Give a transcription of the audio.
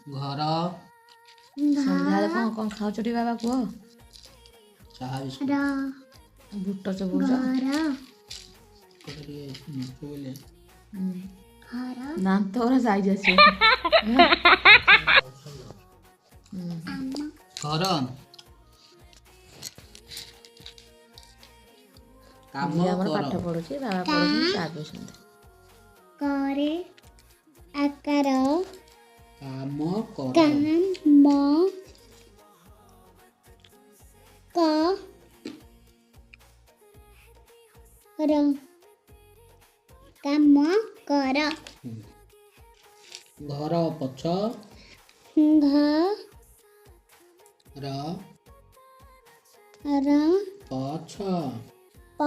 घर ସନ୍ଧ୍ୟାବେଳେ କଣ ଖାଉଛ ଟି ବାବା କୁହ? ଚାହା ବିସ୍କୁଟ ବୁଟ ଚୋବଉଛ? ଦାନ୍ତ ଗୁରା ସାଇଜ ଆସିବ। ଘର କାମ ଆମର କର ପାଠ ପଢୁଛି, ବାବା ପଢୁଛନ୍ତି, ଚା ପିଉଛନ୍ତି। करे आकार କାମ କର काम कर काम कर घर पछ घर पछ प